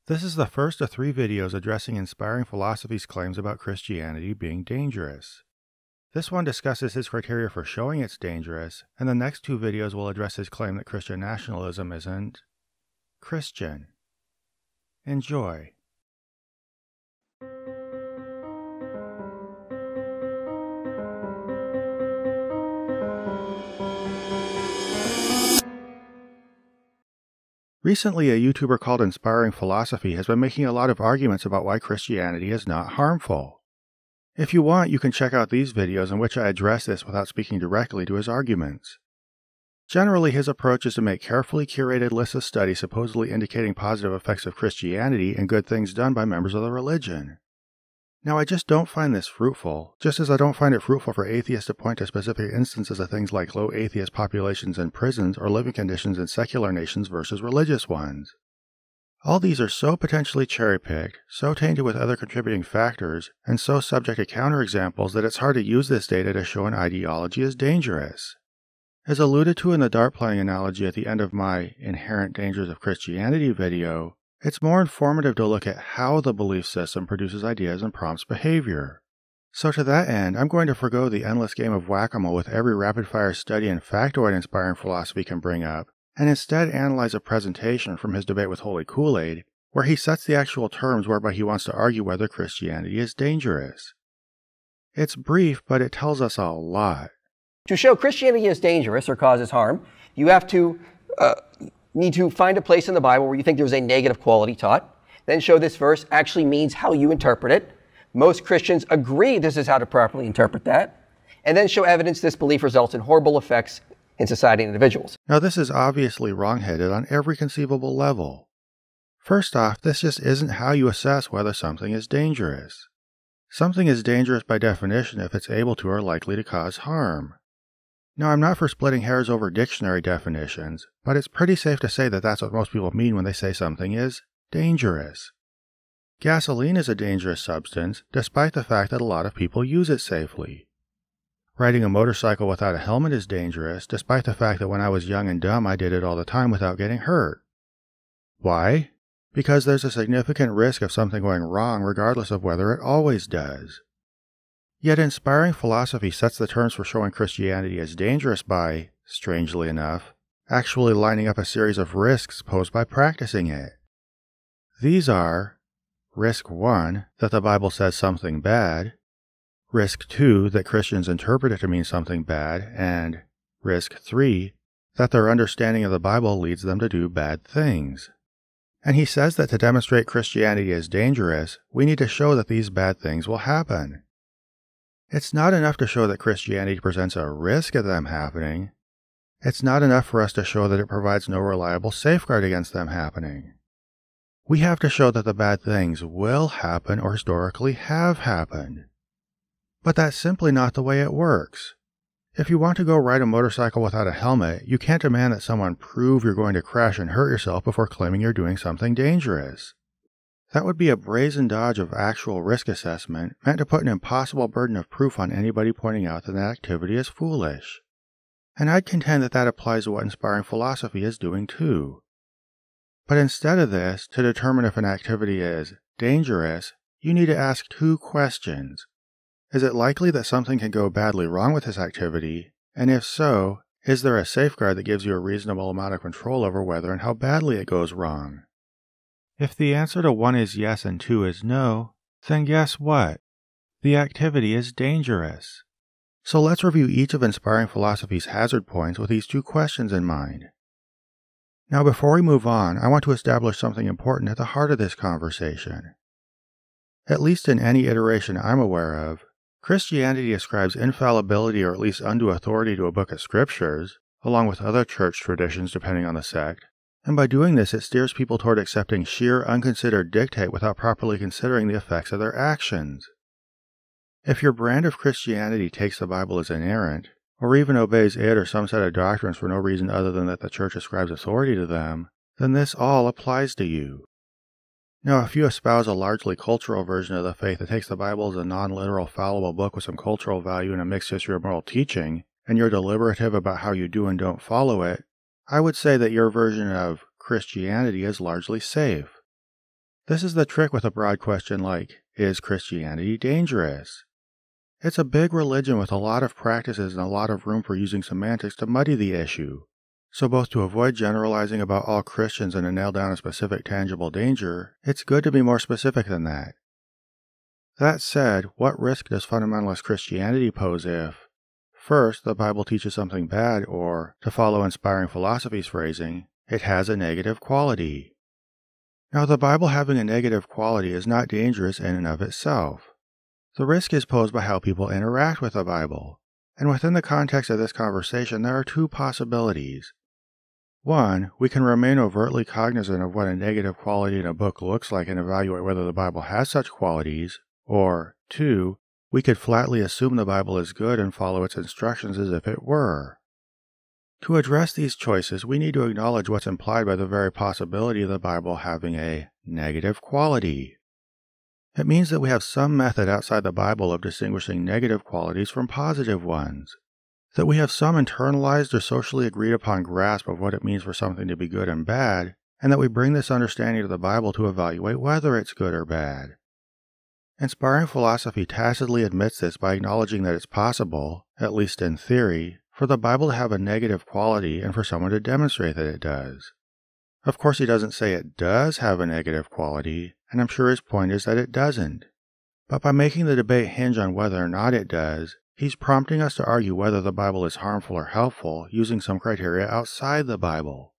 This is the first of 3 videos addressing Inspiring Philosophy's claims about Christianity being dangerous. This one discusses his criteria for showing it's dangerous, and the next 2 videos will address his claim that Christian nationalism isn't Christian. Enjoy. Recently, a YouTuber called Inspiring Philosophy has been making a lot of arguments about why Christianity is not harmful. If you want, you can check out these videos in which I address this without speaking directly to his arguments. Generally, his approach is to make carefully curated lists of studies supposedly indicating positive effects of Christianity and good things done by members of the religion. Now, I just don't find this fruitful, just as I don't find it fruitful for atheists to point to specific instances of things like low atheist populations in prisons or living conditions in secular nations versus religious ones. All these are so potentially cherry-picked, so tainted with other contributing factors, and so subject to counterexamples that it's hard to use this data to show an ideology is dangerous. As alluded to in the dart playing analogy at the end of my Inherent Dangers of Christianity video, it's more informative to look at how the belief system produces ideas and prompts behavior. So to that end, I'm going to forgo the endless game of whack-a-mole with every rapid-fire study and factoid Inspiring Philosophy can bring up, and instead analyze a presentation from his debate with Holy Kool-Aid, where he sets the actual terms whereby he wants to argue whether Christianity is dangerous. It's brief, but it tells us a lot. To show Christianity is dangerous or causes harm, you have to need to find a place in the Bible where you think there's a negative quality taught, then show this verse actually means how you interpret it. Most Christians agree this is how to properly interpret that, and then show evidence this belief results in horrible effects in society and individuals. Now, this is obviously wrong-headed on every conceivable level. First off, this just isn't how you assess whether something is dangerous. Something is dangerous by definition if it's able to or likely to cause harm. Now, I'm not for splitting hairs over dictionary definitions, but it's pretty safe to say that that's what most people mean when they say something is dangerous. Gasoline is a dangerous substance, despite the fact that a lot of people use it safely. Riding a motorcycle without a helmet is dangerous, despite the fact that when I was young and dumb I did it all the time without getting hurt. Why? Because there's a significant risk of something going wrong regardless of whether it always does. Yet Inspiring Philosophy sets the terms for showing Christianity as dangerous by, strangely enough, actually lining up a series of risks posed by practicing it. These are Risk 1, that the Bible says something bad, Risk 2, that Christians interpret it to mean something bad, and Risk 3, that their understanding of the Bible leads them to do bad things. And he says that to demonstrate Christianity is dangerous, we need to show that these bad things will happen. It's not enough to show that Christianity presents a risk of them happening. It's not enough for us to show that it provides no reliable safeguard against them happening. We have to show that the bad things will happen or historically have happened. But that's simply not the way it works. If you want to go ride a motorcycle without a helmet, you can't demand that someone prove you're going to crash and hurt yourself before claiming you're doing something dangerous. That would be a brazen dodge of actual risk assessment, meant to put an impossible burden of proof on anybody pointing out that that activity is foolish. And I'd contend that that applies to what Inspiring Philosophy is doing too. But instead of this, to determine if an activity is dangerous, you need to ask 2 questions. Is it likely that something can go badly wrong with this activity? And if so, is there a safeguard that gives you a reasonable amount of control over whether and how badly it goes wrong? If the answer to 1 is yes and 2 is no, then guess what? The activity is dangerous. So let's review each of Inspiring Philosophy's hazard points with these 2 questions in mind. Now before we move on, I want to establish something important at the heart of this conversation. At least in any iteration I'm aware of, Christianity ascribes infallibility or at least undue authority to a book of scriptures, along with other church traditions depending on the sect, and by doing this it steers people toward accepting sheer, unconsidered dictate without properly considering the effects of their actions. If your brand of Christianity takes the Bible as inerrant, or even obeys it or some set of doctrines for no reason other than that the church ascribes authority to them, then this all applies to you. Now, if you espouse a largely cultural version of the faith that takes the Bible as a non-literal, fallible book with some cultural value and a mixed history of moral teaching, and you're deliberative about how you do and don't follow it, I would say that your version of Christianity is largely safe. This is the trick with a broad question like, is Christianity dangerous? It's a big religion with a lot of practices and a lot of room for using semantics to muddy the issue. So both to avoid generalizing about all Christians and to nail down a specific tangible danger, it's good to be more specific than that. That said, what risk does fundamentalist Christianity pose if, first, the Bible teaches something bad or, to follow inspiring philosophy's phrasing, it has a negative quality? Now, the Bible having a negative quality is not dangerous in and of itself. The risk is posed by how people interact with the Bible, and within the context of this conversation there are two possibilities. One, we can remain overtly cognizant of what a negative quality in a book looks like and evaluate whether the Bible has such qualities, or, two, we could flatly assume the Bible is good and follow its instructions as if it were. To address these choices, we need to acknowledge what's implied by the very possibility of the Bible having a negative quality. It means that we have some method outside the Bible of distinguishing negative qualities from positive ones. That we have some internalized or socially agreed upon grasp of what it means for something to be good and bad, and that we bring this understanding to the Bible to evaluate whether it's good or bad. Inspiring philosophy tacitly admits this by acknowledging that it's possible, at least in theory, for the Bible to have a negative quality and for someone to demonstrate that it does. Of course, he doesn't say it does have a negative quality, and I'm sure his point is that it doesn't. But by making the debate hinge on whether or not it does, he's prompting us to argue whether the Bible is harmful or helpful using some criteria outside the Bible.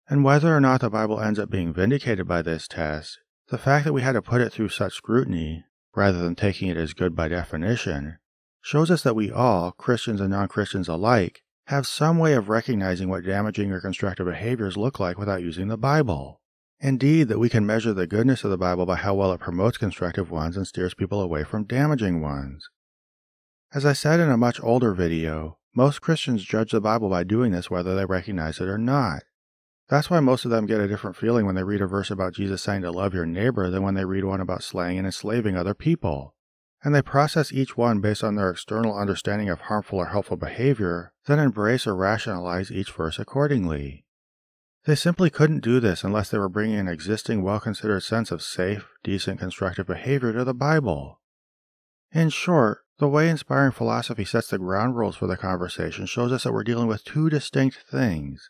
And whether or not the Bible ends up being vindicated by this test, the fact that we had to put it through such scrutiny, rather than taking it as good by definition, shows us that we all, Christians and non-Christians alike, have some way of recognizing what damaging or constructive behaviors look like without using the Bible. Indeed, that we can measure the goodness of the Bible by how well it promotes constructive ones and steers people away from damaging ones. As I said in a much older video, most Christians judge the Bible by doing this whether they recognize it or not. That's why most of them get a different feeling when they read a verse about Jesus saying to love your neighbor than when they read one about slaying and enslaving other people. And they process each one based on their external understanding of harmful or helpful behavior, then embrace or rationalize each verse accordingly. They simply couldn't do this unless they were bringing an existing, well-considered sense of safe, decent, constructive behavior to the Bible. In short, the way inspiring philosophy sets the ground rules for the conversation shows us that we're dealing with two distinct things: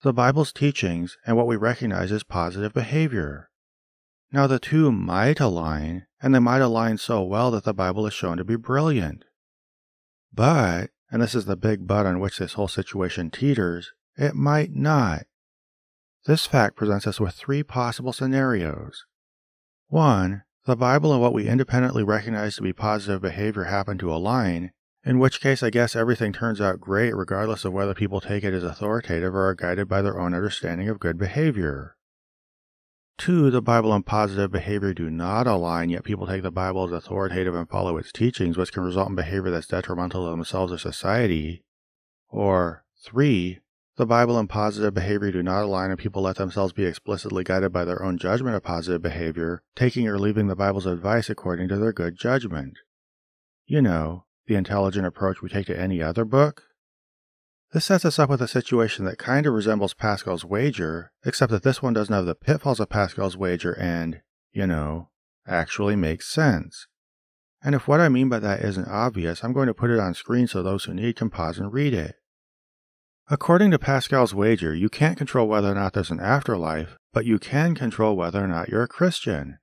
the Bible's teachings and what we recognize as positive behavior. Now the two might align, and they might align so well that the Bible is shown to be brilliant. But, and this is the big but on which this whole situation teeters, it might not. This fact presents us with three possible scenarios. 1. The Bible and what we independently recognize to be positive behavior happen to align, in which case I guess everything turns out great regardless of whether people take it as authoritative or are guided by their own understanding of good behavior. 2. The Bible and positive behavior do not align, yet people take the Bible as authoritative and follow its teachings, which can result in behavior that's detrimental to themselves or society. Or 3. The Bible and positive behavior do not align and people let themselves be explicitly guided by their own judgment of positive behavior, taking or leaving the Bible's advice according to their good judgment. You know, the intelligent approach we take to any other book? This sets us up with a situation that kind of resembles Pascal's wager, except that this one doesn't have the pitfalls of Pascal's wager and, actually makes sense. And if what I mean by that isn't obvious, I'm going to put it on screen so those who need can pause and read it. According to Pascal's wager, you can't control whether or not there's an afterlife, but you can control whether or not you're a Christian.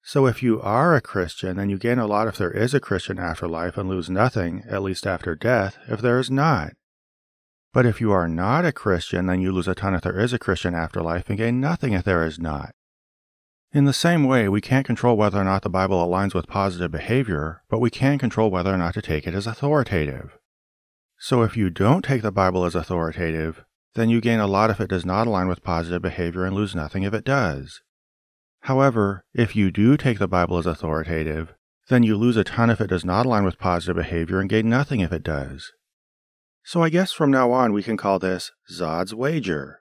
So if you are a Christian, then you gain a lot if there is a Christian afterlife and lose nothing, at least after death, if there is not. But if you are not a Christian, then you lose a ton if there is a Christian afterlife and gain nothing if there is not. In the same way, we can't control whether or not the Bible aligns with positive behavior, but we can control whether or not to take it as authoritative. So if you don't take the Bible as authoritative, then you gain a lot if it does not align with positive behavior and lose nothing if it does. However, if you do take the Bible as authoritative, then you lose a ton if it does not align with positive behavior and gain nothing if it does. So I guess from now on we can call this Zod's wager.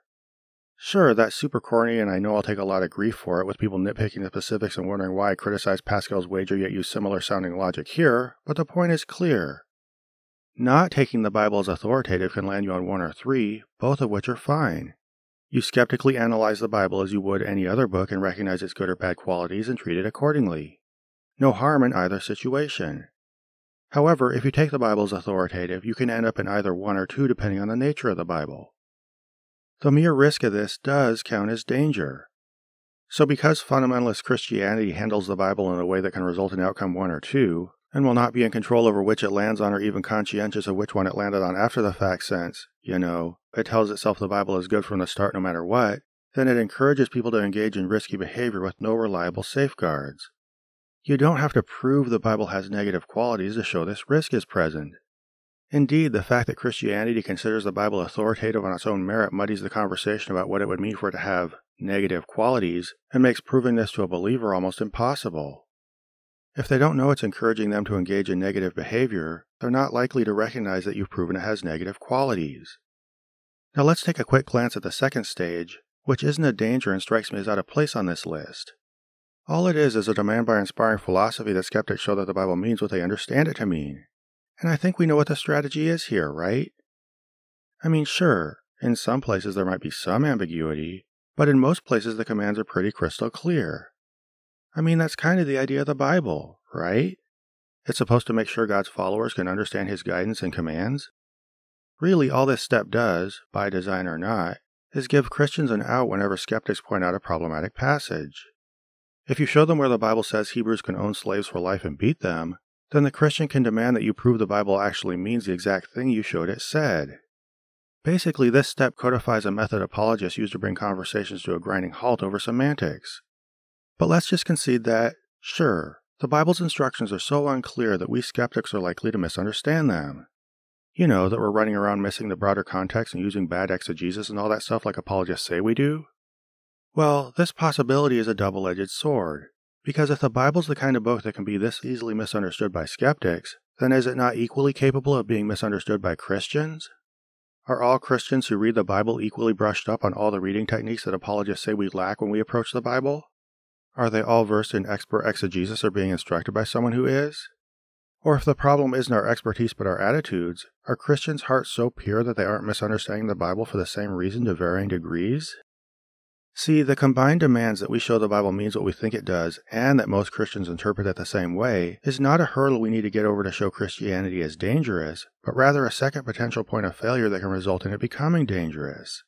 Sure, that's super corny and I know I'll take a lot of grief for it with people nitpicking the specifics and wondering why I criticize Pascal's wager yet use similar sounding logic here, but the point is clear. Not taking the Bible as authoritative can land you on 1 or 3, both of which are fine. You skeptically analyze the Bible as you would any other book and recognize its good or bad qualities and treat it accordingly. No harm in either situation. However, if you take the Bible as authoritative, you can end up in either one or two depending on the nature of the Bible. The mere risk of this does count as danger. So because fundamentalist Christianity handles the Bible in a way that can result in outcome 1 or 2, and will not be in control over which it lands on or even conscientious of which one it landed on after the fact since, it tells itself the Bible is good from the start no matter what, then it encourages people to engage in risky behavior with no reliable safeguards. You don't have to prove the Bible has negative qualities to show this risk is present. Indeed, the fact that Christianity considers the Bible authoritative on its own merit muddies the conversation about what it would mean for it to have negative qualities and makes proving this to a believer almost impossible. If they don't know it's encouraging them to engage in negative behavior, they're not likely to recognize that you've proven it has negative qualities. Now let's take a quick glance at the second stage, which isn't a danger and strikes me as out of place on this list. All it is a demand by inspiring philosophy that skeptics show that the Bible means what they understand it to mean. And I think we know what the strategy is here, right? I mean, sure, in some places there might be some ambiguity, but in most places the commands are pretty crystal clear. I mean, that's kind of the idea of the Bible, right? It's supposed to make sure God's followers can understand His guidance and commands. Really, all this step does, by design or not, is give Christians an out whenever skeptics point out a problematic passage. If you show them where the Bible says Hebrews can own slaves for life and beat them, then the Christian can demand that you prove the Bible actually means the exact thing you showed it said. Basically, this step codifies a method apologists use to bring conversations to a grinding halt over semantics. But let's just concede that, sure, the Bible's instructions are so unclear that we skeptics are likely to misunderstand them. That we're running around missing the broader context and using bad exegesis and all that stuff like apologists say we do. Well, this possibility is a double-edged sword, because if the Bible's the kind of book that can be this easily misunderstood by skeptics, then is it not equally capable of being misunderstood by Christians? Are all Christians who read the Bible equally brushed up on all the reading techniques that apologists say we lack when we approach the Bible? Are they all versed in expert exegesis or being instructed by someone who is? Or if the problem isn't our expertise but our attitudes, are Christians' hearts so pure that they aren't misunderstanding the Bible for the same reason to varying degrees? See, the combined demands that we show the Bible means what we think it does, and that most Christians interpret it the same way, is not a hurdle we need to get over to show Christianity as dangerous, but rather a second potential point of failure that can result in it becoming dangerous.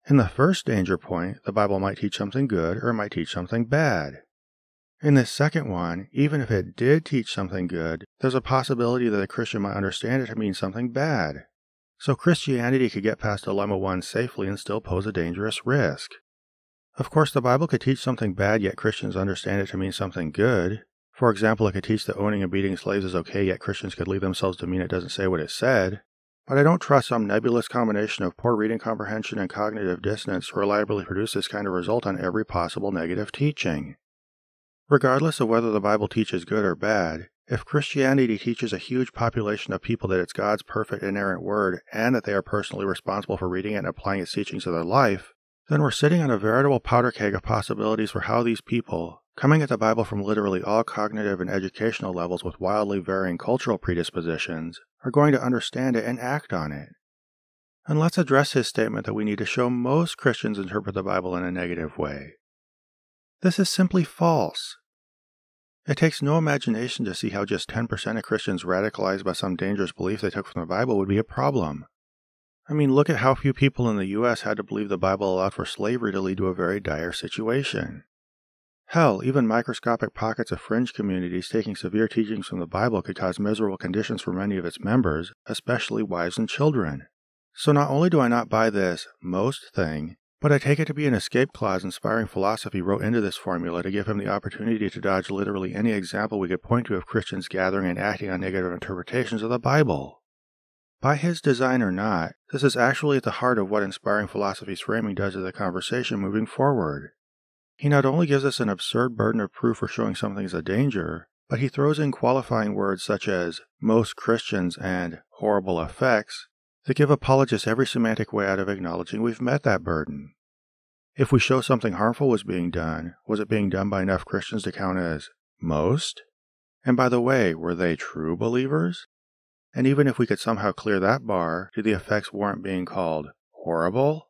In the first danger point, the Bible might teach something good or it might teach something bad. In this second one, even if it did teach something good, there's a possibility that a Christian might understand it to mean something bad. So Christianity could get past Dilemma 1 safely and still pose a dangerous risk. Of course, the Bible could teach something bad yet Christians understand it to mean something good. For example, it could teach that owning and beating slaves is okay yet Christians could lead themselves to mean it doesn't say what it said. But I don't trust some nebulous combination of poor reading comprehension and cognitive dissonance to reliably produce this kind of result on every possible negative teaching. Regardless of whether the Bible teaches good or bad, if Christianity teaches a huge population of people that it's God's perfect inerrant word and that they are personally responsible for reading it and applying its teachings to their life, then we're sitting on a veritable powder keg of possibilities for how these people, coming at the Bible from literally all cognitive and educational levels with wildly varying cultural predispositions, are going to understand it and act on it. And let's address his statement that we need to show most Christians interpret the Bible in a negative way. This is simply false. It takes no imagination to see how just 10% of Christians radicalized by some dangerous belief they took from the Bible would be a problem. I mean, look at how few people in the U.S. had to believe the Bible allowed for slavery to lead to a very dire situation. Hell, even microscopic pockets of fringe communities taking severe teachings from the Bible could cause miserable conditions for many of its members, especially wives and children. So not only do I not buy this most thing, but I take it to be an escape clause inspiring philosophy wrote into this formula to give him the opportunity to dodge literally any example we could point to of Christians gathering and acting on negative interpretations of the Bible. By his design or not, this is actually at the heart of what inspiring philosophy's framing does to the conversation moving forward. He not only gives us an absurd burden of proof for showing something is a danger, but he throws in qualifying words such as most Christians and horrible effects that give apologists every semantic way out of acknowledging we've met that burden. If we show something harmful was being done, was it being done by enough Christians to count as most? And by the way, were they true believers? And even if we could somehow clear that bar, do the effects warrant being called horrible?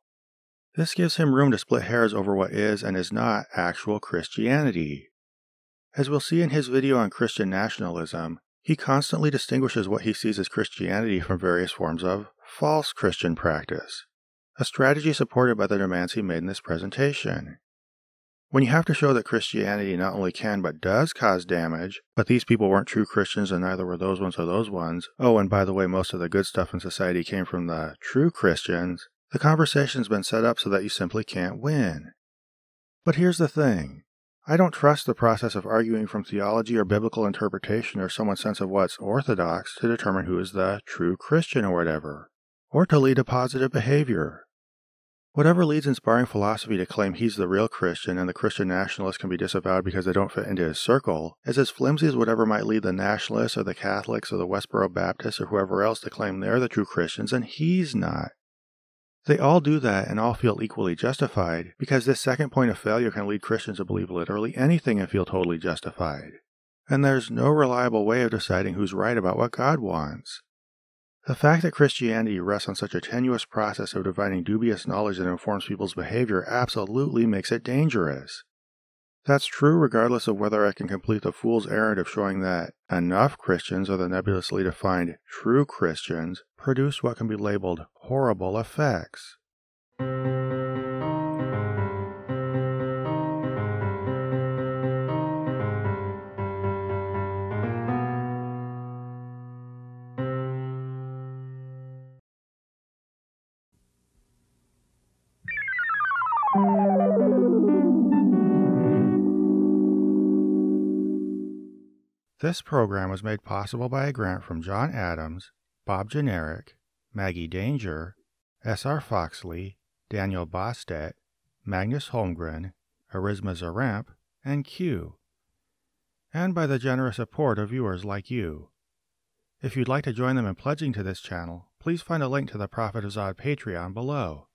This gives him room to split hairs over what is and is not actual Christianity. As we'll see in his video on Christian nationalism, he constantly distinguishes what he sees as Christianity from various forms of false Christian practice, a strategy supported by the demands he made in this presentation. When you have to show that Christianity not only can but does cause damage, but these people weren't true Christians and neither were those ones or those ones, oh, and by the way, most of the good stuff in society came from the true Christians, the conversation's been set up so that you simply can't win. But here's the thing. I don't trust the process of arguing from theology or biblical interpretation or someone's sense of what's orthodox to determine who is the true Christian or whatever, or to lead to positive behavior. Whatever leads inspiring philosophy to claim he's the real Christian and the Christian nationalists can be disavowed because they don't fit into his circle is as flimsy as whatever might lead the nationalists or the Catholics or the Westboro Baptists or whoever else to claim they're the true Christians and he's not. They all do that and all feel equally justified because this second point of failure can lead Christians to believe literally anything and feel totally justified. And there's no reliable way of deciding who's right about what God wants. The fact that Christianity rests on such a tenuous process of dividing dubious knowledge that informs people's behavior absolutely makes it dangerous. That's true regardless of whether I can complete the fool's errand of showing that enough Christians, or the nebulously defined true Christians, produce what can be labeled horrible effects. This program was made possible by a grant from John Adams, Bob Generic, Maggie Danger, S.R. Foxley, Daniel Bostet, Magnus Holmgren, Arisma Zaramp, and Q, and by the generous support of viewers like you. If you'd like to join them in pledging to this channel, please find a link to the Prophet of Zod Patreon below.